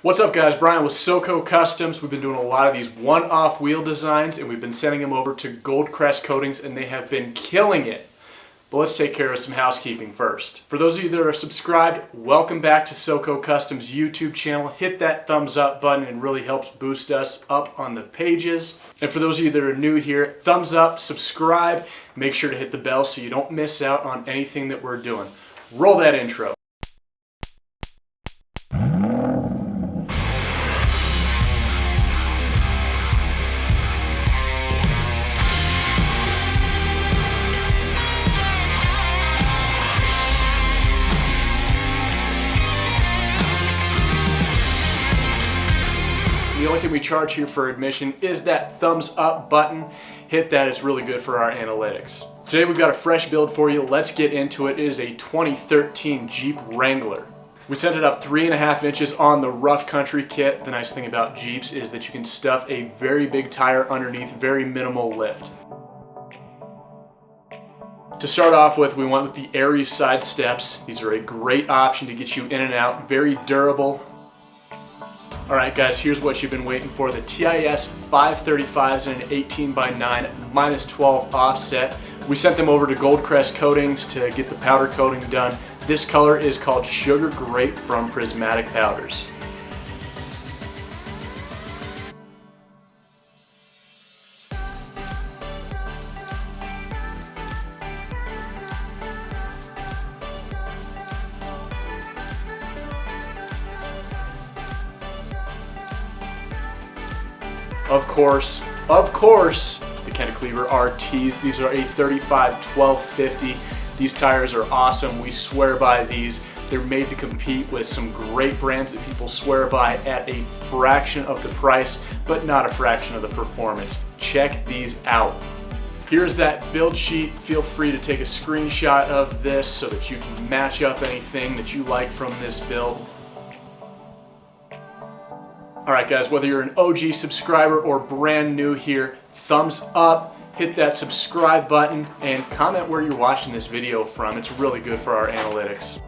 What's up guys, Brian with SoCo Customs. We've been doing a lot of these one-off wheel designs and we've been sending them over to Gold Crest Coatings and they have been killing it. But let's take care of some housekeeping first. For those of you that are subscribed, welcome back to SoCo Customs YouTube channel. Hit that thumbs up button, it really helps boost us up on the pages. And for those of you that are new here, thumbs up, subscribe, make sure to hit the bell so you don't miss out on anything that we're doing. Roll that intro. The only thing we charge here for admission is that thumbs up button. Hit that, it's really good for our analytics. Today we've got a fresh build for you. Let's get into it. It is a 2013 Jeep Wrangler. We sent it up 3.5 inches on the rough country kit. The nice thing about Jeeps is that you can stuff a very big tire underneath, very minimal lift. To start off with, we went with the Aries side steps. These are a great option to get you in and out, very durable. Alright guys, here's what you've been waiting for. The TIS 535s in an 18x9 -12 offset. We sent them over to Gold Crest Coatings to get the powder coating done. This color is called Sugar Grape from Prismatic Powders. Of course, the Klever RTs. These are a 35-12-50. These tires are awesome. We swear by these. They're made to compete with some great brands that people swear by at a fraction of the price, but not a fraction of the performance. Check these out. Here's that build sheet. Feel free to take a screenshot of this so that you can match up anything that you like from this build. Alright guys, whether you're an OG subscriber or brand new here, thumbs up, hit that subscribe button, and comment where you're watching this video from. It's really good for our analytics.